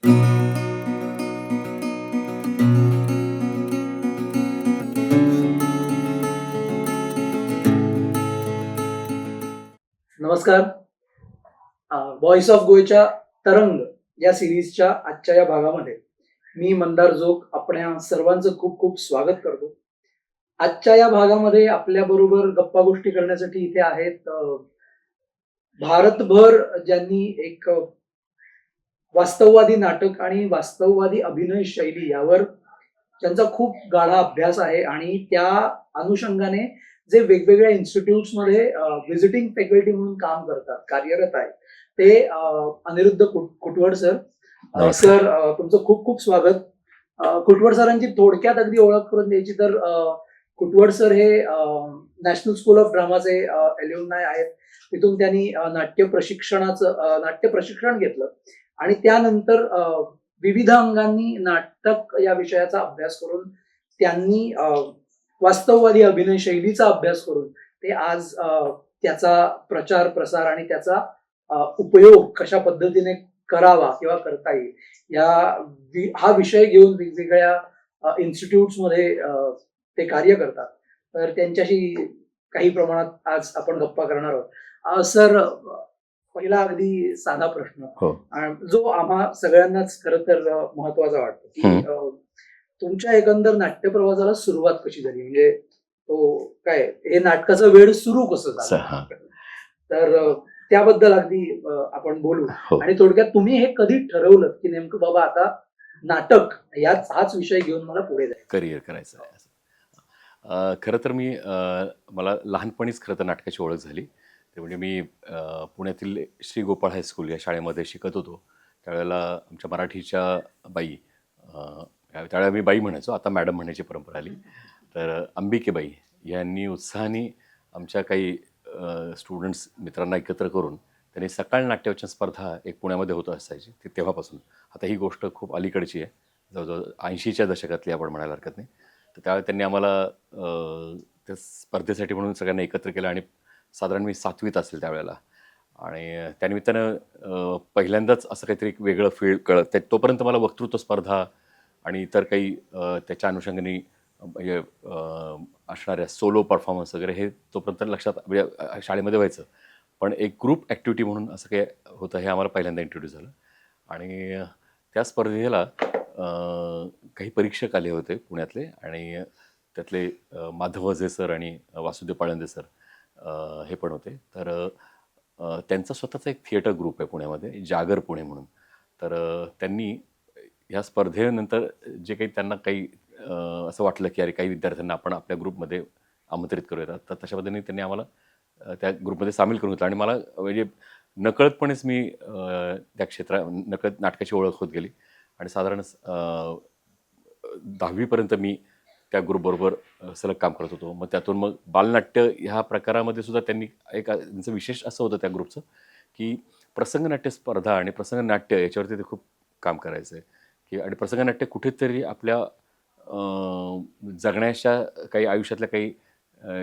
नमस्कार. Voice of गोयच्या तरंग या सिरीजच्या आजच्या या भागामध्ये मी मंदार जोग आपल्या सर्वांचं खूप खूप स्वागत करतो. आजच्या या भागामध्ये आपल्याबरोबर गप्पा गोष्टी करण्यासाठी इथे आहेत भारतभर ज्यांनी एक वास्तववादी नाटक आणि वास्तववादी अभिनय शैली यावर त्यांचा खूप गाढा अभ्यास आहे आणि त्या अनुषंगाने जे वेगवेगळ्या इन्स्टिट्यूट्समध्ये व्हिजिटिंग फॅकल्टी म्हणून काम करतात, कार्यरत आहेत, ते अनिरुद्ध कुटवड सर. नमस्कार. सर, तुमचं खूप खूप स्वागत. कुटवड सरांची थोडक्यात अगदी ओळख करून द्यायची तर कुटवड सर हे नॅशनल स्कूल ऑफ ड्रामाचे एल्युमनाय आहेत. तिथून त्यांनी नाट्य प्रशिक्षण घेतलं आणि त्यानंतर विविध अंगांनी नाटक या विषयाचा अभ्यास करून त्यांनी वास्तववादी अभिनय शैलीचा अभ्यास करून ते आज त्याचा प्रचार प्रसार आणि त्याचा उपयोग कशा पद्धतीने करावा किंवा करता येईल हा विषय घेऊन वेगवेगळ्या इन्स्टिट्यूट्समध्ये ते कार्य करतात. तर त्यांच्याशी काही प्रमाणात आज आपण गप्पा करणार आहोत. सर, पहिला अगदी साधा प्रश्न हो. जो आम्हा सगळ्यांनाच खरं तर महत्वाचा वाटतो की तुमच्या एकंदर नाट्य प्रवासाला सुरुवात कशी झाली, म्हणजे तो काय हे नाटकाचं वेळ सुरू कसं झालं, तर त्याबद्दल अगदी आपण बोलू. हो. आणि थोडक्यात तुम्ही हे कधी ठरवलं की नेमकं बाबा आता नाटक हाच विषय घेऊन मला पुढे जायचं, करिअर करायचं आहे असं. खरं तर मला लहानपणीच खरं तर नाटकाची ओळख झाली. ते म्हणजे मी पुण्यातील श्री गोपाळ हायस्कूल या शाळेमध्ये शिकत होतो. त्यावेळेला आमच्या मराठीच्या बाई, त्यावेळेला मी बाई म्हणायचो, आता मॅडम म्हणायची परंपरा आली. तर अंबिकेबाई यांनी उत्साहाने आमच्या काही स्टुडंट्स मित्रांना एकत्र करून त्यांनी सकाळ नाट्यवाचन स्पर्धा एक पुण्यामध्ये होत असायची. ती तेव्हापासून, आता ही गोष्ट खूप अलीकडची आहे, जवळजवळ 80च्या दशकातली आपण म्हणायला हरकत नाही. तर त्यावेळी त्यांनी आम्हाला त्या स्पर्धेसाठी म्हणून सगळ्यांना एकत्र केलं आणि साधारण मी 7वीत असेल त्यावेळेला. आणि त्यानिमित्तानं पहिल्यांदाच असं काहीतरी एक वेगळं फील्ड कळत तोपर्यंत मला वक्तृत्व स्पर्धा आणि इतर काही त्याच्या अनुषंगाने म्हणजे असणाऱ्या सोलो परफॉर्मन्स वगैरे हे तोपर्यंत लक्षात म्हणजे शाळेमध्ये व्हायचं. पण एक ग्रुप ॲक्टिव्हिटी म्हणून असं काही होतं हे आम्हाला पहिल्यांदा इंट्रोड्यूस झालं. आणि त्या स्पर्धेला काही परीक्षक आले होते पुण्यातले आणि त्यातले माधव वझे सर आणि वासुदेव पाळंदे सर हे पण होते. तर त्यांचा स्वतःचा एक थिएटर ग्रुप आहे पुण्यामध्ये, जागर पुणे म्हणून. तर त्यांनी ह्या स्पर्धेनंतर जे काही त्यांना काही असं वाटलं की अरे काही विद्यार्थ्यांना आपण आपल्या ग्रुपमध्ये आमंत्रित करूयात, तर तशा पद्धतीने त्यांनी आम्हाला त्या ग्रुपमध्ये सामील करून घेतलं. आणि मला म्हणजे नकळतपणेच मी त्या नकळत नाटकाची ओळख होत गेली. आणि साधारण 10वीपर्यंत मी त्या ग्रुपबरोबर सलग काम करत होतो. मग त्यातून मग बालनाट्य ह्या प्रकारामध्ये सुद्धा त्यांचं विशेष असं होतं त्या ग्रुपचं की प्रसंगनाट्य स्पर्धा आणि प्रसंगनाट्य याच्यावरती ते खूप काम करायचं आहे की. आणि प्रसंगनाट्य कुठेतरी आपल्या जगण्याच्या काही आयुष्यातल्या काही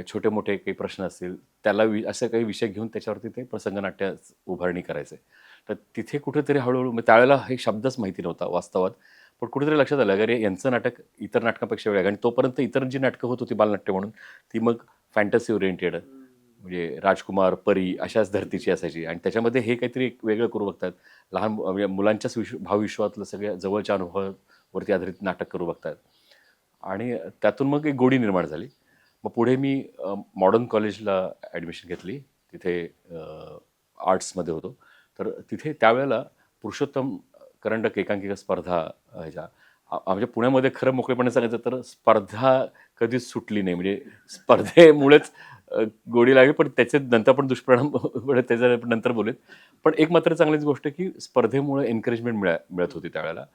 छोटे मोठे काही प्रश्न असतील त्याला असे काही विषय घेऊन त्याच्यावरती ते प्रसंगनाट्य उभारणी करायचं आहे. तर तिथे कुठेतरी हळूहळू मग त्यावेळेला हे शब्दच माहिती नव्हता वास्तवात, पण कुठेतरी लक्षात आलं अरे यांचं नाटक इतर नाटकापेक्षा वेगळं. आणि तोपर्यंत इतर जी नाटकं होत होती बालनाट्य म्हणून ती मग फॅन्टसी ओरिएंटेड, म्हणजे राजकुमार परी अशाच धर्तीची असायची. आणि त्याच्यामध्ये हे काहीतरी एक वेगळं करू बघतात, लहान म्हणजे मुलांच्याच भावविश्वातलं सगळ्या जवळच्या अनुभवावरती आधारित नाटक करू बघतात. आणि त्यातून मग एक गोडी निर्माण झाली. मग पुढे मी मॉडर्न कॉलेजला ॲडमिशन घेतली, तिथे आर्ट्समध्ये होतो. तर तिथे त्यावेळेला पुरुषोत्तम करंडक एकांकिका स्पर्धा आमच्या पुण्यामध्ये खरं मोकळेपणे सांगायचं तर स्पर्धा कधीच सुटली नाही. म्हणजे स्पर्धेमुळेच गोडी लागली, पण त्याचे नंतर पण दुष्परिणाम त्याच्या नंतर बोलेत. पण एक मात्र चांगलीच गोष्ट की स्पर्धेमुळे एनकरेजमेंट मिळत होती त्यावेळेला.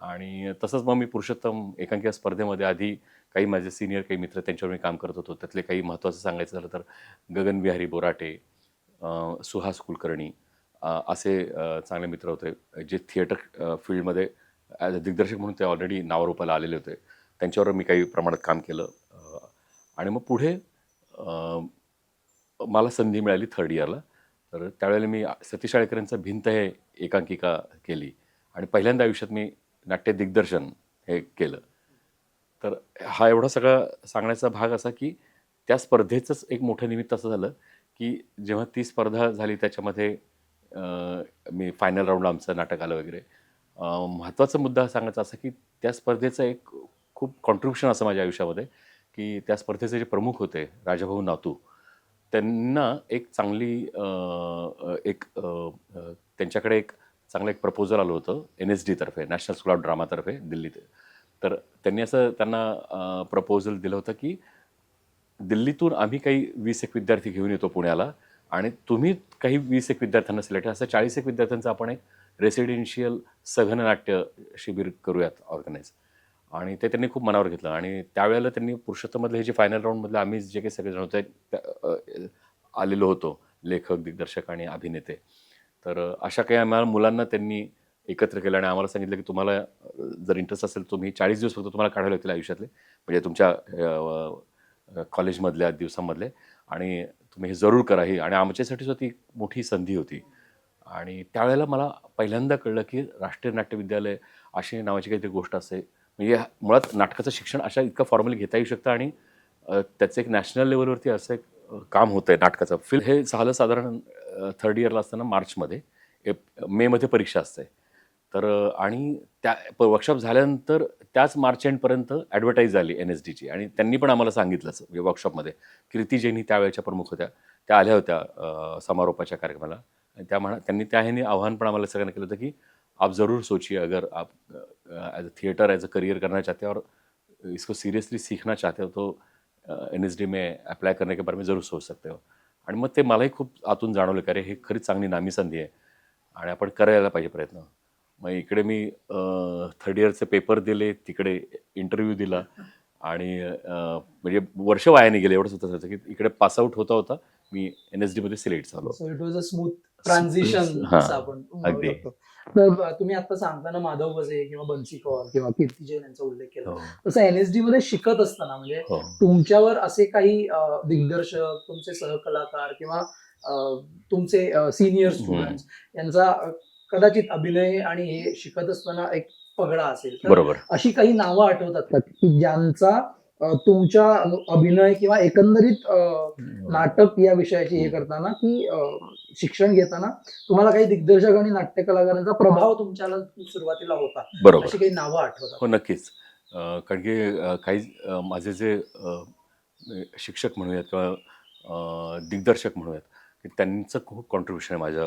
आणि तसंच मग मी पुरुषोत्तम एकांकिका स्पर्धेमध्ये आधी काही माझे सिनियर काही मित्र त्यांच्यावर मी काम करत होतो. त्यातले काही महत्त्वाचं सांगायचं झालं तर गगनविहारी बोराटे, सुहास कुलकर्णी असे चांगले मित्र होते जे थिएटर फील्डमध्ये ॲज अ दिग्दर्शक म्हणून ते ऑलरेडी नावारूपाला आलेले होते. त्यांच्यावर मी काही प्रमाणात काम केलं. आणि मग पुढे मला संधी मिळाली 3rd इयरला. तर त्यावेळेला मी सतीश आळेकरांचा भिंत हे एकांकिका केली. आणि पहिल्यांदा आयुष्यात मी नाट्य दिग्दर्शन हे केलं. तर हा एवढा सगळा सांगण्याचा भाग असा की त्या स्पर्धेचंच एक मोठं निमित्त असं झालं की जेव्हा ती स्पर्धा झाली त्याच्यामध्ये मी फायनल राऊंडला आमचं नाटक आलं वगैरे. महत्त्वाचा मुद्दा सांगायचा असा की त्या स्पर्धेचं एक खूप कॉन्ट्रिब्युशन असं माझ्या आयुष्यामध्ये की त्या स्पर्धेचे जे प्रमुख होते राजाभाऊ नातू, त्यांना एक चांगली त्यांच्याकडे एक चांगलं एक प्रपोजल आलं होतं NSD तर्फे, नॅशनल स्कूल ऑफ ड्रामातर्फे दिल्लीत. तर त्यांनी असं त्यांना प्रपोजल दिलं होतं की दिल्लीतून आम्ही काही 20-एक विद्यार्थी घेऊन येतो पुण्याला आणि तुम्ही काही 20-एक विद्यार्थ्यांना सिलेक्ट असं 40-एक विद्यार्थ्यांचं आपण एक रेसिडेन्शियल सघन नाट्य शिबिर करूयात ऑर्गनाईज. आणि ते त्यांनी खूप मनावर घेतलं आणि त्यावेळेला त्यांनी पुरुषोत्तममधले हे जे फायनल राऊंडमधले आम्ही जे काही सगळेजण होते आलेलो होतो, लेखक, दिग्दर्शक आणि अभिनेते. तर अशा काही आम्हाला मुलांना त्यांनी एकत्र केलं आणि आम्हाला सांगितलं की तुम्हाला जर इंटरेस्ट असेल तुम्ही 40 दिवस फक्त तुम्हाला काढावे लागतील आयुष्यातले, म्हणजे तुमच्या कॉलेजमधल्या दिवसांमधले, आणि तुम्ही हे जरूर करा ही. आणि आमच्यासाठी सुद्धा ती एक मोठी संधी होती. आणि त्यावेळेला मला पहिल्यांदा कळलं की राष्ट्रीय नाट्य विद्यालय अशी नावाची काहीतरी गोष्ट असते. म्हणजे मुळात नाटकाचं शिक्षण अशा इतकं फॉर्मली घेता येऊ शकतं आणि त्याचं एक नॅशनल लेवलवरती असं एक काम होतंय नाटकाचं. हे झालं साधारण थर्ड इयरला असताना मार्चमध्ये. मेमध्ये परीक्षा असते. तर आणि त्या वर्कशॉप झाल्यानंतर त्याच मार्च एंडपर्यंत ॲडव्हर्टाईज झाली NSDची आणि त्यांनी पण आम्हाला सांगितलंच म्हणजे वर्कशॉपमध्ये. कीर्ती जैनी त्यावेळेच्या प्रमुख होत्या. त्या आल्या होत्या समारोपाच्या कार्यक्रमाला. आणि त्यांनी त्या ह्याने आव्हान पण आम्हाला सगळ्यांना केलं होतं की आप ज़रूर सोचिए, अगर आप as a theatre as a career करना चाहते हैं और इसको सीरियसली सीखना चाहते हो तो NSD में अप्लाय करने के बारे में ज़रूर सोच सकते हो. आणि मग ते मलाही खूप आतून जाणवलं की अरे हे खरीच चांगली नामी संधी आहे आणि आपण करायला पाहिजे प्रयत्न. मग इकडे मी थर्ड इयरचे पेपर दिले, तिकडे इंटरव्ह्यू दिला आणि म्हणजे वर्ष वाया नाही गेले एवढंच होतं की इकडे पास आउट होता होता मी NSDमध्ये सिलेक्ट झालो. So it was a smooth transition हां, असं आपण म्हणू अगदी. शकतो. तर तुम्ही आता सांगताना माधव गजे किंवा बन्सी कौर किंवा कीर्ती जैन यांचा उल्लेख केला. हो, तसं NSD मध्ये शिकत असताना म्हणजे हो. तुमच्यावर असे काही दिग्दर्शक, तुमचे सहकलाकार किंवा तुमचे सिनियर स्टुडंट्स यांचा कदाचित अभिनय आणि हे शिकत असताना एक पगडा असेल. तर बरोबर. अशी काही नावं आठवतात का की ज्यांचा तुमच्या अभिनय किंवा एकंदरीत नाटक या विषयाची हे करताना की शिक्षण घेताना तुम्हाला काही दिग्दर्शक आणि नाट्य कलाकारांचा प्रभाव तुमच्याला सुरुवातीला होता, बरोबर. अशी काही नावं आठवतात? हो, नक्कीच. कारण की काही माझे जे शिक्षक म्हणूयात किंवा दिग्दर्शक म्हणूयात, की त्यांचं खूप कॉन्ट्रिब्युशन आहे माझ्या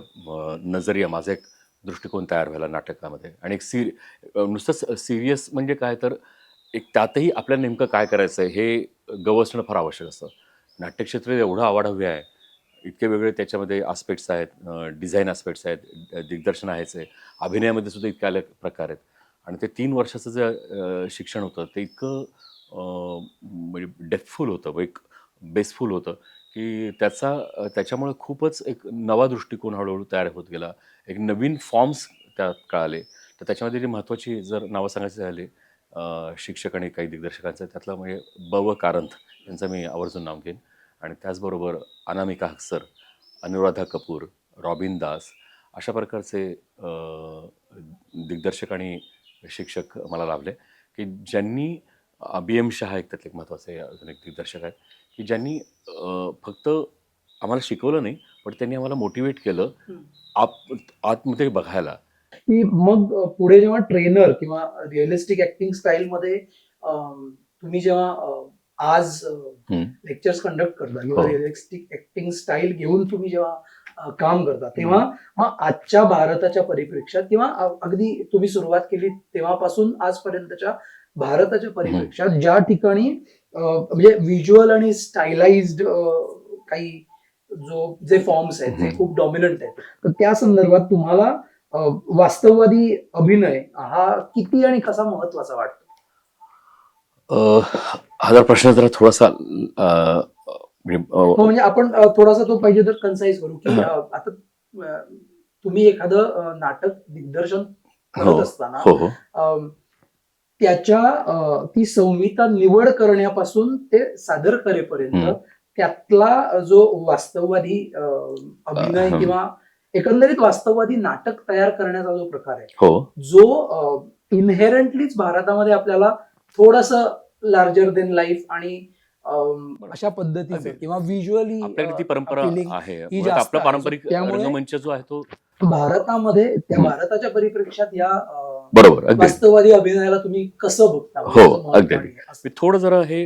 नजरिया, माझा एक दृष्टिकोन तयार व्हायला नाटकामध्ये. आणि एक नुसतं सिरियस म्हणजे काय तर एक त्यातही आपल्याला नेमकं काय करायचं आहे हे गवसणं फार आवश्यक असतं. नाट्यक्षेत्र एवढं आवाढव्य आहे, इतके वेगळे त्याच्यामध्ये आस्पेक्ट्स आहेत, डिझाईन आस्पेक्ट्स आहेत, दिग्दर्शन आहेच आहे, अभिनयामध्ये सुद्धा इतके अलग प्रकार आहेत. आणि ते 3 वर्षाचं जे शिक्षण होतं ते इतकं म्हणजे डेप्थफुल होतं, एक बेसफुल होतं, की त्याच्यामुळे खूपच एक नवा दृष्टिकोन हळूहळू तयार होत गेला. एक नवीन फॉर्म्स त्यात कळाले. तर त्याच्यामध्ये जी महत्त्वाची जर नावं सांगायची झाली शिक्षक आणि काही दिग्दर्शकांचं, त्यातलं म्हणजे ब.व. कारंथ यांचं मी आवर्जून नाव घेईन. आणि त्याचबरोबर अनामिका हक्सर, अनुराधा कपूर, रॉबिन दास अशा प्रकारचे दिग्दर्शक आणि शिक्षक मला लाभले, की ज्यांनी BM शहा एक त्यातले एक महत्त्वाचे अजून एक दिग्दर्शक आहेत, की ज्यांनी फक्त आम्हाला शिकवलं नाही, पण त्यांनी आम्हाला मोटिवेट केलं आप आतमध्ये बघायला. की मग पुढे जेव्हा ट्रेनर किंवा रिअलिस्टिक ऍक्टिंग स्टाईल मध्ये तुम्ही जेव्हा आज हं. लेक्चर्स कंडक्ट करता किंवा हो. रिअलिस्टिक ऍक्टिंग स्टाईल घेऊन तुम्ही जेव्हा काम करता, तेव्हा मग आजच्या भारताच्या परिप्रेक्षात किंवा अगदी तुम्ही सुरुवात केली तेव्हापासून आजपर्यंतच्या भारताच्या परिप्रेक्षात ज्या ठिकाणी म्हणजे व्हिज्युअल आणि स्टायलाइज्ड काही जे फॉर्म्स आहेत ते खूप डॉमिनंट आहेत, तर त्या संदर्भात तुम्हाला वास्तववादी अभिनय हा किती आणि कसा महत्वाचा वाटतो? हा जर प्रश्न जरा थोडासा म्हणजे आपण थोडासा तो पाहिजे तर कन्साइज करू की आता तुम्ही एखादं नाटक दिग्दर्शन करत असताना हो, हो. त्याच्या ती संहिता निवड करण्यापासून ते सादर करेपर्यंत त्यातला जो वास्तववादी अभिनय किंवा एकंदरीत वास्तववादी नाटक तयार करण्याचा जो प्रकार आहे, हो जो इनहेरंटलीच भारतामध्ये आपल्याला थोडस लार्जर देन लाईफ आणि अशा पद्धतीचं अगदी. किंवा व्हिज्युअली आपल्याकडे ती परंपरा appealing आहे. ही मुळात जास्त आपला आहे. पारंपरिक त्यामुळे रंगमंच जो आहे तो भारतामध्ये त्या हम्म. भारताच्या परिप्रेक्षात या बरोबर अगदी वास्तववादी अभिनयाला तुम्ही कसं बघता? हो, म्हणजे त्याचं महत्त्व अगदी, आणि अगदी. असं. मी थोडं जरा हे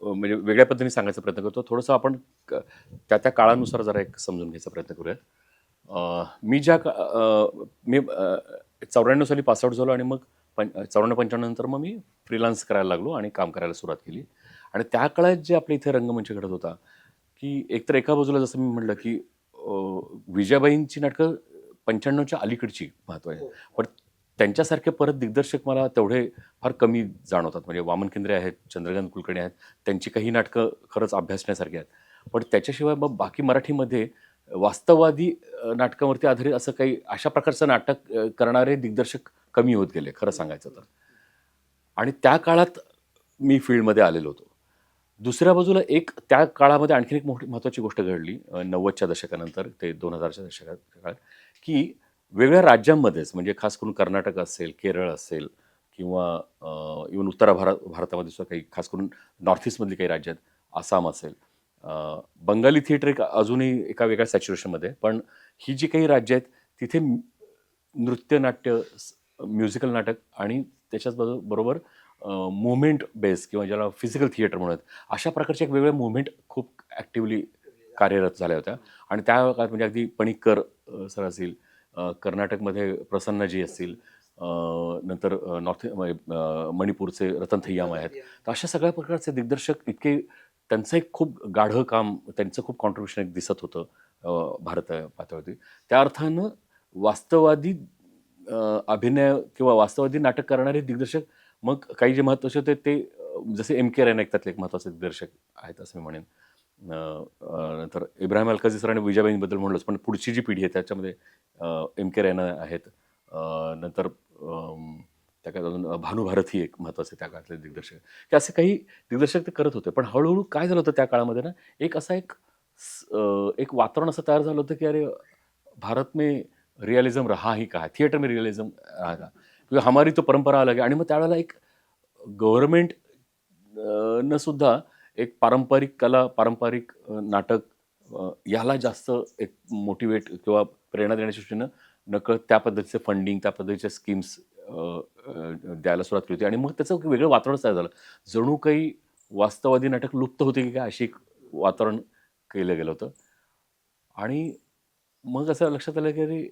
म्हणजे वेगळ्या पद्धतीने सांगायचा प्रयत्न करतो. थोडंसं आपण त्या त्या काळानुसार जरा एक समजून घ्यायचा प्रयत्न करूया. मी ज्या मी 94 साली पास आउट झालो आणि मग 94-95 नंतर मग मी फ्रीलान्स करायला लागलो आणि काम करायला सुरुवात केली. आणि त्या काळात जे आपल्या इथे रंगमंच घडत होता, की एकतर एका बाजूला जसं मी म्हटलं, की विजयाबाईंची नाटकं 95च्या अलीकडची महत्त्व आहे. हो. पण त्यांच्यासारखे परत दिग्दर्शक मला तेवढे फार कमी जाणवतात. म्हणजे वामन केंद्रे आहेत, चंद्रकांत कुलकर्णी आहेत. त्यांची काही नाटकं खरंच अभ्यासण्यासारखी आहेत. पण त्याच्याशिवाय मग बाकी मराठीमध्ये वास्तववादी नाटकावरती आधारित असं काही अशा प्रकारचं नाटक करणारे दिग्दर्शक कमी होत गेले, खरं सांगायचं तर. आणि त्या काळात मी फील्डमध्ये आलेलो होतो. दुसऱ्या बाजूला एक त्या काळामध्ये आणखीन एक मोठी महत्त्वाची गोष्ट घडली 90च्या दशकानंतर ते 2000च्या दशकात काळात, की वेगळ्या राज्यांमध्येच म्हणजे खास करून कर्नाटक असेल, केरळ असेल किंवा इव्हन उत्तर भारतामध्ये सुद्धा काही खास करून नॉर्थ ईस्टमधली काही राज्यात, आसाम असेल. बंगाली थिएटर एक अजूनही एका वेगळ्या सॅच्युरेशनमध्ये आहे. पण ही जी काही राज्य आहेत तिथे नृत्य नाट्य, म्युझिकल नाटक आणि त्याच्याच बरोबर मुव्हमेंट बेस किंवा ज्याला फिजिकल थिएटर म्हणत अशा प्रकारच्या एक वेगळ्या मुव्हमेंट खूप ॲक्टिव्हली कार्यरत झाल्या होत्या. आणि त्या काळात म्हणजे अगदी पणिक्कर सर असतील, कर्नाटकमध्ये प्रसन्नजी असतील, नंतर नॉर्थ मणिपूरचे रतन थय्याम आहेत. तर अशा सगळ्या प्रकारचे दिग्दर्शक इतके त्यांचं एक खूप गाढं काम, त्यांचं खूप कॉन्ट्रीब्युशन एक दिसत होतं भारत पातळीवरती. त्या अर्थानं वास्तववादी अभिनय किंवा वास्तववादी नाटक करणारे दिग्दर्शक मग काही जे महत्त्वाचे होते ते जसे एम के रॅना एक त्यातले एक महत्त्वाचे दिग्दर्शक आहेत असं मी म्हणेन. नंतर इब्राहिम अलकाजी सर आणि विजयाबाईंबद्दल म्हणलोच, पण पुढची जी पिढी आहे त्याच्यामध्ये एम के रॅना आहेत. नंतर त्या काळात अजून भानू भारती एक महत्त्वाचे त्या काळातले दिग्दर्शक, की असे काही दिग्दर्शक ते करत होते. पण हळूहळू काय झालं होतं त्या काळामध्ये ना, एक असा एक वातावरण असं तयार झालं होतं की अरे भारत में रियलिज्म रहा ही कहा, थिएटर में रियलिज्म रहा का, क्योंकि हमारी तो परंपरा अलग आहे. आणि मग त्यावेळेला एक गव्हर्नमेंट न सुद्धा एक पारंपरिक कला, पारंपरिक नाटक याला जास्त एक मोटिवेट किंवा प्रेरणा देण्याच्या दृष्टीनं नकळत त्या पद्धतीचे फंडिंग, त्या पद्धतीच्या स्कीम्स द्यायला सुरुवात केली होती. आणि मग त्याचं एक वेगळं वातावरण तयार झालं. जणू काही वास्तववादी नाटक लुप्त होते की काय अशी एक वातावरण केलं गेलं होतं. आणि मग असं लक्षात आलं की अरे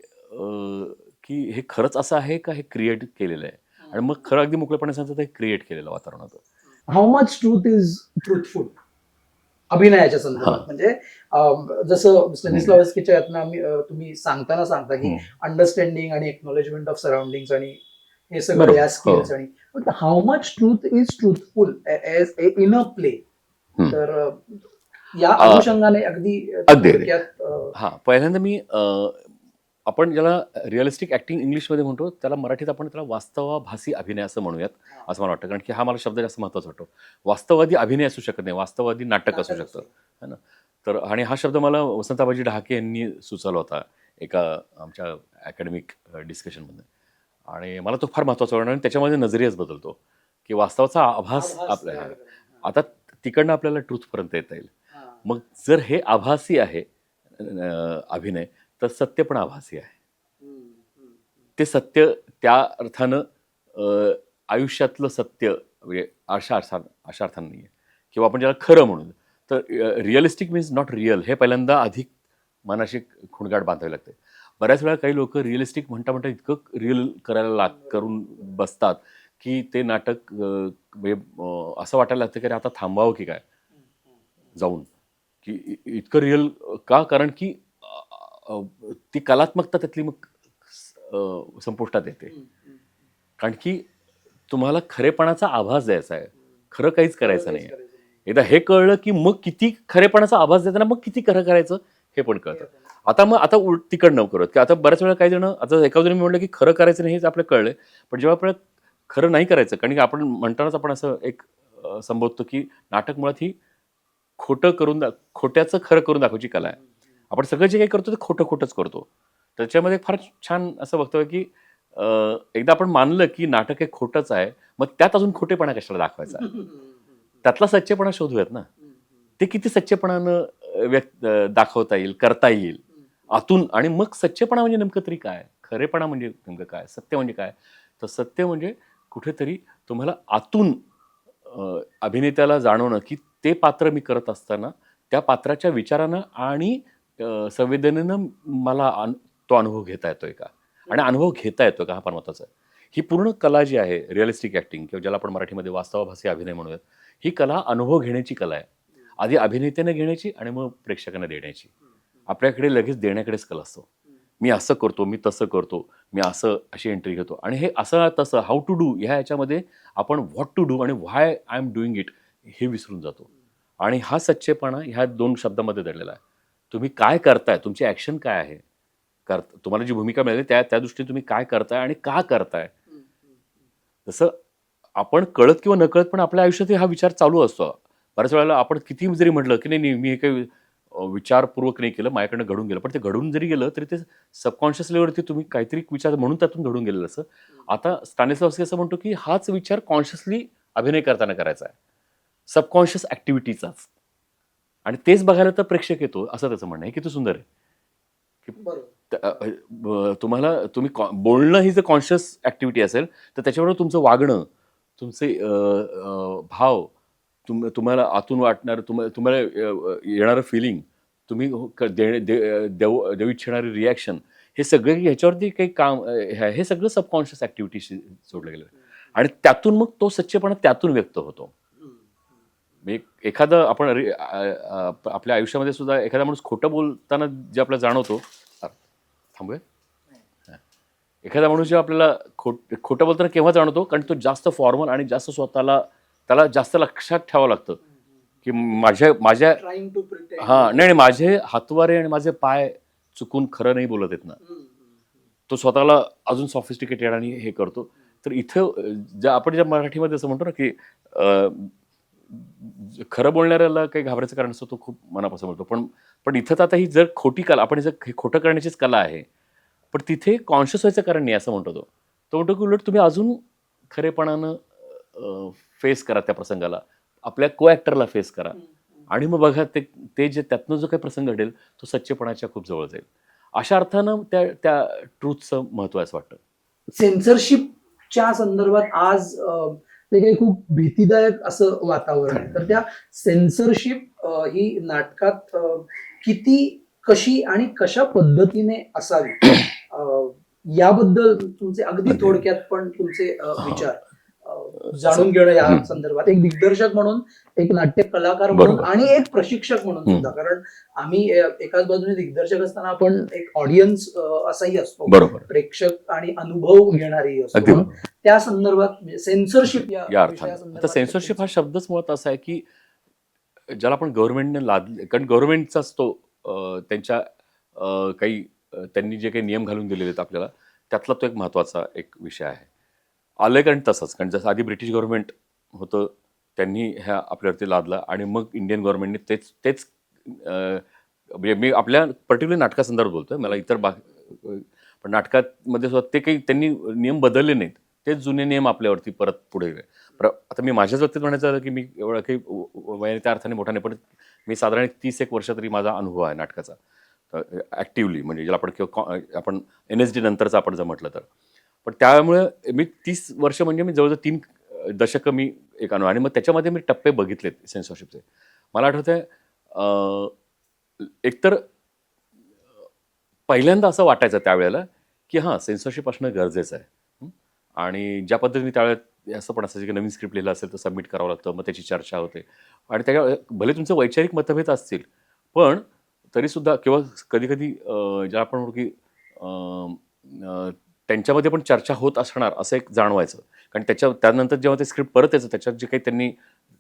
की हे खरंच असं आहे का हे क्रिएट केलेलं आहे. आणि मग खरं अगदी मोकळेपणे सांगतात हे क्रिएट केलेलं वातावरण होतं. How much truth is truthful अभिनयाच्या संदर्भात? हां. म्हणजे जसं स्टॅनिस्लावस्कीच्या यातनं तुम्ही सांगता की अंडरस्टँडिंग आणि एक्नॉलेजमेंट ऑफ सराउंडिंग्स आणि हे सगळं बरोबर. या हो. स्किल्स आणि how much truth is truthful in a play. हम्म. तर या अनुषंगाने अगदी अगदी. थोडक्यात हां, पहिल्यांदा मी आपण ज्याला रिअलिस्टिक ॲक्टिंग इंग्लिशमध्ये म्हणतो, त्याला मराठीत आपण त्याला वास्तवाभासी अभिनय असं म्हणूयात, असं मला वाटतं. कारण की हा मला शब्द जास्त महत्त्वाचा वाटतो. वास्तववादी अभिनय असू शकत नाही, वास्तववादी नाटक असू शकतं, है ना? तर आणि हा शब्द मला वसंताबाजी डहाके यांनी सुचवला होता एका आमच्या अकॅडमिक डिस्कशनमध्ये. आणि मला तो फार महत्त्वाचा वाटला आणि त्याच्यामध्ये नजरियाच बदलतो, की वास्तवाचा आभास आपल्या आता तिकडनं आपल्याला ट्रूथपर्यंत येता येईल. मग जर हे आभासी आहे अभिनय, तर सत्य पण आभासी आहे. ते सत्य त्या अर्थानं आयुष्यातलं सत्य म्हणजे अशा अर्थानं नाही आहे किंवा आपण ज्याला खरं म्हणू. तर रिअलिस्टिक मीन्स नॉट रिअल हे पहिल्यांदा अधिक मनाशी खुणगाठ बांधावी लागते. बऱ्याच वेळा काही लोक रिअलिस्टिक म्हणता म्हणता इतकं रिअल करायला करून बसतात की ते नाटक म्हणजे असं वाटायला लागतं की अरे आता थांबावं की काय जाऊन, की इतकं रिअल का? कारण की ती कलात्मकता त्यातली मग संपुष्टात येते. कारण की तुम्हाला खरेपणाचा आभास द्यायचा आहे, खरं काहीच करायचं नाही. एकदा हे कळलं की मग किती खरेपणाचा आभास देताना मग किती खरं करायचं हे पण कळतं. आता तिकडनं करत की आता बऱ्याच वेळा काही जण आता एका जण मी म्हटलं की खरं करायचं नाही हेच आपल्याला कळलंय, पण जेव्हा आपल्याला खरं नाही करायचं, कारण की आपण म्हणतानाच आपण असं एक संबोधतो की नाटक मुळात ही खोट्याचं खरं करून दाखवायची कला आहे. आपण सगळं जे काही करतो ते खोटं खोटंच करतो. त्याच्यामध्ये फार छान असं बघतोय की एकदा आपण मानलं की नाटक हे खोटंच आहे, मग त्यात अजून खोटेपणा कशाला दाखवायचा? त्यातला सच्चेपणा शोधूयात ना. ते किती सच्चेपणानं दाखवता येईल, करता येईल आतून. आणि मग सच्चेपणा म्हणजे नेमकं तरी काय? खरेपणा म्हणजे नेमकं काय? सत्य म्हणजे काय? तर सत्य म्हणजे कुठेतरी तुम्हाला आतून अभिनेत्याला जाणवणं की ते पात्र मी करत असताना त्या पात्राच्या विचारानं आणि संवेदनेनं मला तो अनुभव घेता येतोय का? आणि अनुभव घेता येतो का? हा फार महत्वाचा आहे. ही पूर्ण कला जी आहे रिअलिस्टिक ॲक्टिंग किंवा ज्याला आपण मराठीमध्ये वास्तवाभासी अभिनय म्हणूयात, ही कला अनुभव घेण्याची कला आहे. आधी अभिनेत्याने घेण्याची आणि मग प्रेक्षकांना देण्याची. आपल्याकडे लगेच देण्याकडेच कल असतो. मी असं करतो, मी तसं करतो, मी अशी एंट्री घेतो आणि हे असं तसं हाऊ टू डू ह्या ह्याच्यामध्ये आपण व्हॉट टू डू आणि why I am doing it हे विसरून जातो. आणि हा सच्चेपणा ह्या 2 शब्दामध्ये दडलेला आहे. तुम्ही काय करताय? तुमची ॲक्शन काय आहे? तुम्हाला जी भूमिका मिळाली त्या त्या दृष्टीने तुम्ही काय करताय आणि का करताय? तसं आपण कळत किंवा नकळत पण आपल्या आयुष्यात हा विचार चालू असतो. बऱ्याच वेळेला आपण कितीही जरी म्हटलं, की नाही मी हे काही विचारपूर्वक नाही केलं, माझ्याकडनं घडून गेलं. पण ते घडून जरी गेलं तरी ते सबकॉन्शियस लेव्हलवरती तुम्ही काहीतरी विचार म्हणून त्यातून घडून गेलेलं असं. आता स्टॅनिस्लॉव्स्की असं म्हणतो, की हाच विचार कॉन्शियसली अभिनय करताना करायचा आहे. सबकॉन्शियस ॲक्टिव्हिटीचाच. आणि तेच बघायला तर प्रेक्षक येतो असं त्याचं म्हणणं आहे. किती सुंदर आहे. की तुम्हाला तुम्ही बोलणं ही जर कॉन्शियस ॲक्टिव्हिटी असेल, तर त्याच्याबरोबर तुमचं वागणं, तुमचे भाव, तुम्हाला आतून वाटणारं तुम्हाला येणारं फिलिंग, तुम्ही देऊ इच्छिणारी रिॲक्शन, हे सगळे ह्याच्यावरती काही काम हे सगळं सबकॉन्शियस ॲक्टिव्हिटीशी जोडलं गेलं आहे. आणि त्यातून मग तो सच्चेपणा त्यातून व्यक्त होतो. एखादं आपण आपल्या आयुष्यामध्ये सुद्धा एखादा माणूस खोटं बोलताना जे आपल्याला जाणवतो. थांबूया. हां. एखादा माणूस जेव्हा आपल्याला खोटं बोलताना केव्हा जाणवतो? कारण तो जास्त फॉर्मल आणि जास्त त्याला जास्त लक्षात ठेवावं लागतं, की माझ्या नाही, माझे हातवारे आणि माझे पाय चुकून खरं नाही बोलत आहेत ना. तो स्वतःला अजून सॉफिस्टिकेटेड आणि हे करतो. तर इथं आपण ज्या मराठीमध्ये असं म्हणतो ना, की खरं बोलणाऱ्याला काही घाबरायचं कारण असतं, तो खूप मनापासून बोलतो. पण पण इथं तर आता ही जर खोटी कला, आपण जर खोटं करण्याचीच कला आहे. पण तिथे कॉन्शियस व्हायचं कारण नाही असं म्हणतो तो. तो म्हणतो की उलट तुम्ही अजून खरेपणानं फेस करा त्या प्रसंगाला. आपल्या को ॲक्टरला फेस करा. आणि मग बघा ते जे त्यातनं जो काही प्रसंग घडेल तो सच्चेपणाच्या खूप जवळ जाईल. अशा अर्थानं त्या ट्रूथचं महत्त्व आहे असं वाटतं. सेन्सरशिपच्या संदर्भात आज ते काही खूप भीतीदायक असं वातावरण आहे. तर त्या सेन्सरशिप ही नाटकात किती, कशी आणि कशा पद्धतीने असावी याबद्दल तुमचे अगदी थोडक्यात पण तुमचे विचार जाणून घेणं या संदर्भात, एक दिग्दर्शक म्हणून, एक नाट्य कलाकार म्हणून आणि एक प्रशिक्षक म्हणून सुद्धा. कारण आम्ही एकाच बाजूने दिग्दर्शक असताना आपण एक ऑडियन्स असाही असतो, प्रेक्षक आणि अनुभव घेणारी असतो. त्या संदर्भात सेन्सरशिप या अर्थानं, आता सेन्सरशिप हा शब्दच मुळात असा आहे की ज्याला आपण गव्हर्नमेंटने लादले, कारण गव्हर्नमेंटचाच तो त्यांच्या काही त्यांनी जे काही नियम घालून दिलेले आहेत आपल्याला, त्यातला तो एक महत्त्वाचा एक विषय आहे. आलंय कारण तसंच, कारण जसं आधी ब्रिटिश गव्हर्नमेंट होतं, त्यांनी ह्या आपल्यावरती लादला आणि मग इंडियन गव्हर्नमेंटने तेच म्हणजे मी आपल्या पर्टिक्युलर नाटकासंदर्भात बोलतोय, मला इतर पण नाटकामध्ये सुद्धा ते काही त्यांनी नियम बदलले नाहीत. तेच जुने नियम आपल्यावरती परत पुढे. आता मी माझ्याच बाबतीत म्हणायचं झालं की मी एवढं काही वयाने त्या अर्थाने मोठा नाही, पण मी साधारण 30 वर्ष तरी माझा अनुभव आहे नाटकाचा ॲक्टिव्हली, म्हणजे ज्याला आपण किंवा आपण NSD नंतरचं आपण जर म्हटलं तर. पण त्यामुळे मी 30 वर्ष म्हणजे मी जवळजवळ 3 दशकं मी एक अनुभव, आणि मग त्याच्यामध्ये मी टप्पे बघितलेत सेन्सॉरशिपचे. मला आठवतंय एकतर पहिल्यांदा असं वाटायचं त्यावेळेला की हां, सेन्सॉरशिप असणं गरजेचं आहे. आणि ज्या पद्धतीने त्यावेळेला असं पण असायचं की नवीन स्क्रिप्ट लिहिलं असेल तर सबमिट करावं लागतं, मग त्याची चर्चा होते. आणि त्या भले तुमचे वैचारिक मतभेद असतील, पण तरीसुद्धा किंवा कधी-कधी ज्या आपण म्हणू की त्यांच्यामध्ये पण चर्चा होत असणार असं एक जाणवायचं. कारण त्यानंतर जेव्हा ते स्क्रिप्ट परत यायचं, त्याच्यात जे काही त्यांनी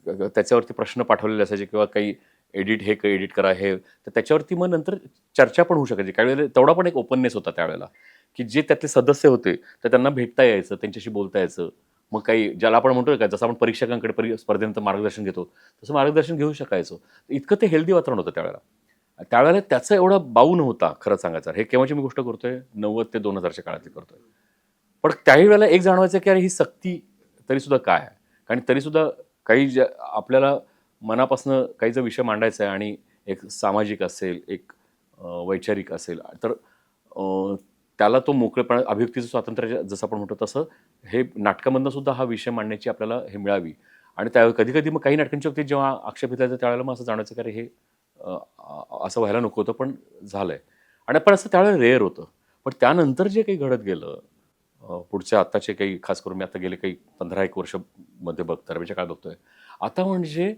त्याच्यावरती प्रश्न पाठवलेले असायचे किंवा काही एडिट करा हे, तर त्याच्यावरती मग नंतर चर्चा पण होऊ शकायची. काही वेळेला तेवढा पण एक ओपननेस होता त्यावेळेला, की जे त्यातले सदस्य होते तर त्यांना भेटता यायचं, त्यांच्याशी बोलता यायचं. मग काही ज्याला आपण म्हणतो का, जसं आपण परीक्षकांकडे स्पर्धेनंतर मार्गदर्शन घेतो, तसं मार्गदर्शन घेऊ शकायचो. इतकं ते हेल्दी वातावरण होतं त्यावेळेला. त्यावेळेला त्याचा एवढा बाऊ नव्हता खरं सांगायचं. हे केव्हाची मी गोष्ट करतोय 90 ते 2000च्या काळातली करतोय. पण त्याही वेळेला एक जाणवायचं की अरे ही सक्ती तरी सुद्धा काय आहे? कारण तरी सुद्धा काही आपल्याला मनापासून काही जर विषय मांडायचा आहे आणि एक सामाजिक असेल, एक वैचारिक असेल, तर त्याला तो मोकळेपणा, अभिव्यक्तीचं स्वातंत्र्य जसं आपण म्हणतो तसं हे नाटकामधनं सुद्धा हा विषय मांडण्याची आपल्याला हे मिळावी. आणि त्या कधी-कधी मग काही नाटकांच्या बाबतीत जेव्हा आक्षेप घेतला जातो त्यावेळेला मग असं जाणवायचं की अरे हे असं व्हायला नको होतं, पण झालंय. आणि पण असं त्यावेळेला रेअर होतं. पण त्यानंतर जे काही घडत गेलं, पुढच्या आत्ताचे काही, खास करून मी आता गेले काही 15-1 वर्ष मध्ये रवीच्या काळ बघतोय. आता म्हणजे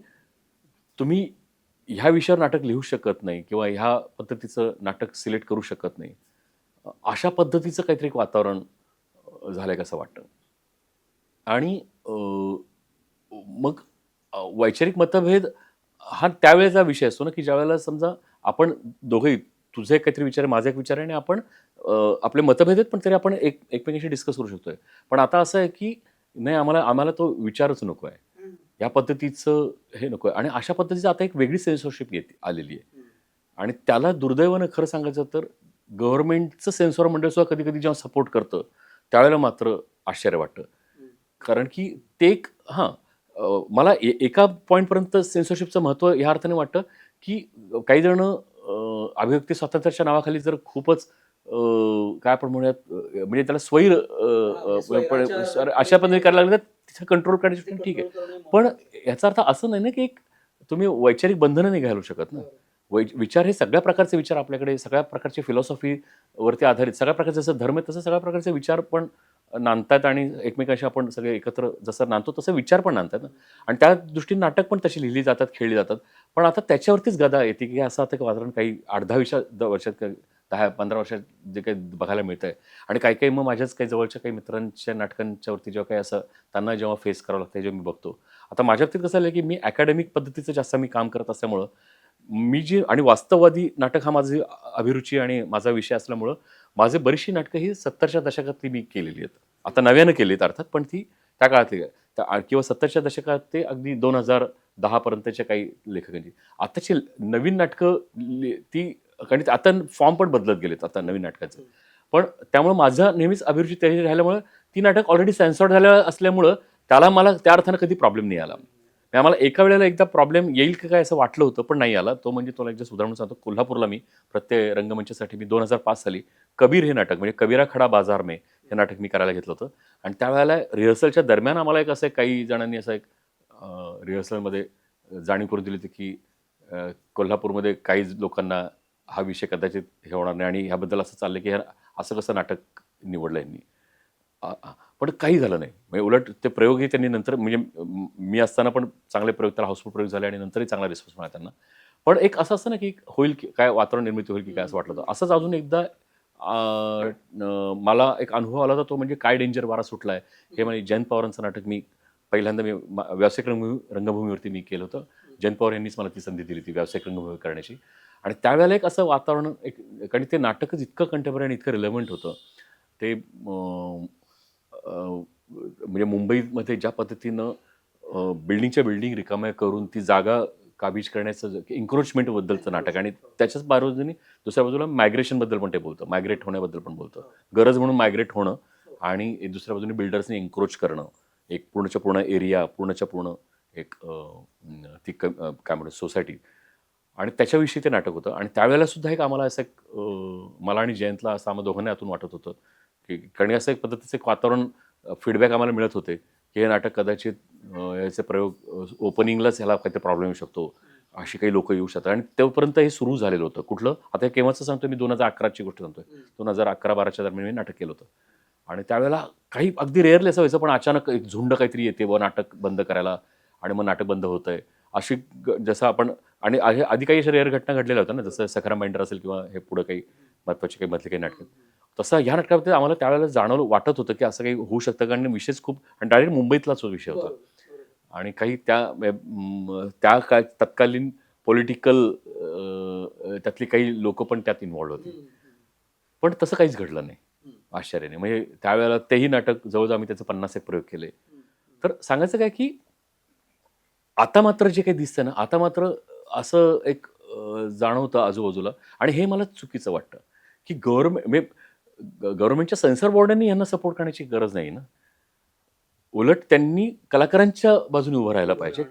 तुम्ही ह्या विषयावर नाटक लिहू शकत नाही किंवा ह्या पद्धतीचं नाटक सिलेक्ट करू शकत नाही. अशा पद्धतीचं काहीतरी एक वातावरण झालंय कसं वाटतं. आणि मग वैचारिक मतभेद हा त्यावेळेचा विषय असतो ना, की ज्यावेळेला समजा आपण दोघंही, तुझे काहीतरी विचार आहे, माझा एक विचार आहे, आणि आपण आपले मतभेद आहेत, पण तरी आपण एकमेकांशी डिस्कस करू शकतोय. पण आता असं आहे, की नाही, आम्हाला आम्हाला तो विचारच नको आहे. या पद्धतीचं हे नको आहे. आणि अशा पद्धतीचं आता एक वेगळी सेन्सॉरशिप आलेली आहे. आणि त्याला दुर्दैवानं खरं सांगायचं तर गव्हर्नमेंटचं सेन्सॉर मंडळ सुद्धा कधी-कधी जेव्हा सपोर्ट करतं, त्यावेळेला मात्र आश्चर्य वाटतं. कारण की ते एक मला एका पॉइंटपर्यंत सेन्सॉरशिपचं महत्त्व ह्या अर्थाने वाटतं, की काही जण अभिव्यक्ती स्वातंत्र्याच्या नावाखाली जर खूपच काय आपण म्हणूयात, म्हणजे त्याला स्वैर अशा पद्धतीने करायला लागलं तर तिथे कंट्रोल करण्याची ठीक आहे. पण याचा अर्थ असं नाही ना, की एक तुम्ही वैचारिक बंधनं नाही घालू शकत ना. विचार हे सगळ्या प्रकारचे विचार आपल्याकडे, सगळ्या प्रकारचे फिलॉसॉफी वरती आधारित, सगळ्या प्रकारचे, जसं धर्म आहे तसं सगळ्या प्रकारचे विचार पण नांदतात आणि एकमेकांशी आपण सगळे एकत्र जसं नांदतो तसं विचार पण नांदतात ना. आणि त्या दृष्टीने नाटक पण तशी लिहिली जातात, खेळली जातात. पण आता त्याच्यावरतीच गदा येते, की असं आता वातावरण काही 10-10-20 वर्षात, 10-15 वर्षात जे काही बघायला मिळतंय. आणि काही-काही मग माझ्याच काही जवळच्या काही मित्रांच्या नाटकांच्या वरती जेव्हा काही असं त्यांना जेव्हा फेस करावं लागतं, जेव्हा मी बघतो. आता माझ्या बाबतीत कसं झालं, की मी अकॅडमिक पद्धतीचं जास्त मी काम करत असल्यामुळं, मी जी आणि वास्तववादी नाटक हा माझी अभिरुची आणि माझा विषय असल्यामुळं, माझी बरीचशी नाटकं ही 70च्या दशकातली मी केलेली आहेत. आता नव्यानं केलीत अर्थात, पण ती त्या काळातली आहे. किंवा 70च्या दशकात ते अगदी 2010 पर्यंतच्या काही लेखकांची. आताची नवीन नाटकं ती, कारण आता फॉर्म पण बदलत गेलेत आता नवीन नाटकाचे. पण त्यामुळे माझं नेहमीच अभिरुची त्याची राहिल्यामुळं ती नाटक ऑलरेडी सेन्सॉर्ड झालं असल्यामुळं त्याला मला त्या अर्थानं कधी प्रॉब्लेम नाही आला. म्हणजे आम्हाला एका वेळेला एकदा प्रॉब्लेम येईल की काय असं वाटलं होतं, पण नाही आला. तो म्हणजे तुला एकदा उदाहरण सांगतो. कोल्हापूरला मी प्रत्यय रंगमंचासाठी मी 2005 साली कबीर हे नाटक, म्हणजे कबीरा खडा बाजार में हे नाटक मी करायला घेतलं होतं. आणि त्यावेळेला रिहर्सलच्या दरम्यान आम्हाला एक असं, काही जणांनी असं एक रिहर्सलमध्ये जाणीव करून दिली होती, की कोल्हापूरमध्ये काही लोकांना हा विषय कदाचित हे होणार नाही, आणि ह्याबद्दल असं चाललं, की असं कसं नाटक निवडलं यांनी. पण काही झालं नाही. म्हणजे उलट ते प्रयोगही त्यांनी नंतर, म्हणजे मी असताना पण चांगले प्रयोग, त्याला हाऊसफुल प्रयोग झाले आणि नंतरही चांगला रिस्पॉन्स मिळाला त्यांना. पण एक असं असतं ना, की होईल की काय, वातावरण निर्मिती होईल की काय असं वाटलं होतं. असंच अजून एकदा मला एक अनुभव आला होता, तो म्हणजे काय डेंजर वारा सुटलाय. हे म्हणजे जयंत पवारांचं नाटक मी पहिल्यांदा व्यावसायिक रंगभूमीवरती मी केलं होतं. जयंत पवार यांनीच मला ती संधी दिली होती व्यावसायिक रंगभूमी करण्याची. आणि त्यावेळेला एक असं वातावरण, एक, कारण ते नाटकच इतकं कंटेम्पररी आणि इतकं रिलेव्हंट होतं. ते म्हणजे मुंबईमध्ये ज्या पद्धतीनं बिल्डिंगच्या बिल्डिंग रिकाम्या करून ती जागा काबीज करण्याचं एन्क्रोचमेंटबद्दलचं नाटक, आणि त्याच्याच बाजूने दुसऱ्या बाजूला मायग्रेशनबद्दल पण ते बोलतं, मायग्रेट होण्याबद्दल पण बोलतं. गरज म्हणून मायग्रेट होणं, आणि दुसऱ्या बाजूने बिल्डर्सने एन्क्रोच करणं, एक पूर्णच्या पूर्ण एरिया, पूर्णच्या पूर्ण एक ती काय म्हणतो सोसायटी. आणि त्याच्याविषयी ते नाटक होतं. आणि त्यावेळेला सुद्धा एक आम्हाला असं एक मला आणि जयंतला असं आम्हाला दोघांना यातून वाटत होतं, की कारण असं एक पद्धतीचं एक वातावरण, फीडबॅक आम्हाला मिळत होते, की हे नाटक कदाचित याचे प्रयोग ओपनिंगलाच ह्याला काहीतरी प्रॉब्लेम येऊ शकतो. अशी काही लोकं येऊ शकतात. आणि तोपर्यंत हे सुरू झालेलं होतं. कुठलं? आता हे केव्हाचं सांगतोय मी, 2011ची गोष्ट सांगतोय. 2011-12च्या दरम्यान मी नाटक केलं होतं. आणि त्यावेळेला काही अगदी रेअरली असं व्हायचं, पण अचानक एक झुंड काहीतरी येते व नाटक बंद करायला, आणि मग नाटक बंद होतंय. अशी जसं आपण, आणि आधी काही अशा रेअर घटना घडलेल्या होत्या ना, जसं सखाराम बाइंडर असेल किंवा हे पुढं काही महत्त्वाची काही मधली काही नाटकं. तसं ह्या नाटकामध्ये आम्हाला त्यावेळेला जाणवलं, वाटत होतं, की असं काही होऊ शकतं, कारण विषयच खूप, आणि डायरेक्ट मुंबईतलाच तो विषय होता. आणि काही त्या तत्कालीन पॉलिटिकल त्यातली काही लोकं पण त्यात इन्व्हॉल्व होती. पण तसं काहीच घडलं नाही, आश्चर्याने. म्हणजे त्यावेळेला तेही नाटक जवळ-जवळ आम्ही त्याचे 50 एक प्रयोग केले. तर सांगायचं काय, की आता मात्र जे काही दिसतंय ना, आता मात्र असं एक जाणवतं आजूबाजूला. आणि हे मला चुकीचं वाटतं की गव्हर्नमेंटच्या सेन्सर बोर्डांनी यांना सपोर्ट करण्याची गरज नाही ना. उलट त्यांनी कलाकारांच्या बाजूने उभं राहायला पाहिजे.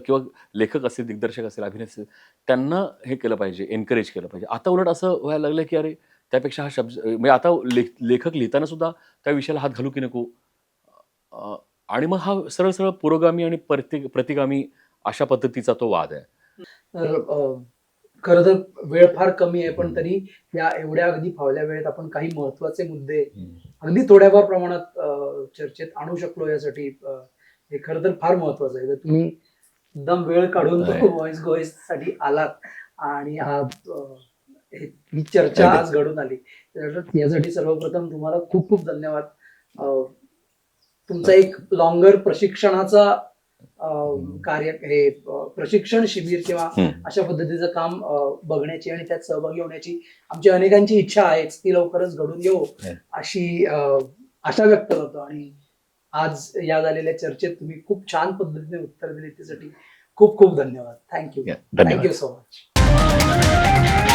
किंवा लेखक असेल, दिग्दर्शक असेल, अभिनेते असेल, त्यांना हे केलं पाहिजे, एन्करेज केलं पाहिजे. आता उलट असं व्हायला लागलं की अरे त्यापेक्षा हा शब्द म्हणजे आता लेखक लिहिताना सुद्धा त्या विषयाला हात घालू की नको. अ, आणि मग हा सरळ सरळ पुरोगामी आणि प्रतिगामी अशा पद्धतीचा तो वाद आहे. तर खरं तर वेळ फार कमी आहे, पण तरी या एवढ्या अगदी फावल्या वेळेत आपण काही महत्वाचे मुद्दे अगदी थोड्याफार प्रमाणात चर्चेत आणू शकलो, यासाठी हे खरं तर फार महत्वाचं आहे. तर तुम्ही एकदम वेळ काढून आहे. व्हॉइस गोईस साठी आलात आणि ही चर्चा आज घडून आली, यासाठी सर्वप्रथम तुम्हाला खूप खूप धन्यवाद. तुमचा एक लॉंगर प्रशिक्षणाचा कार्य, हे प्रशिक्षण शिबिर किंवा अशा पद्धतीचं काम बघण्याची आणि त्यात सहभागी होण्याची आमची अनेकांची इच्छा आहे. ती लवकरच घडून येऊ अशी आशा व्यक्त करतो. आणि आज या झालेल्या चर्चेत तुम्ही खूप छान पद्धतीने उत्तर दिले, त्यासाठी खूप खूप धन्यवाद. थँक्यू. धन्यवाद. Thank you so much.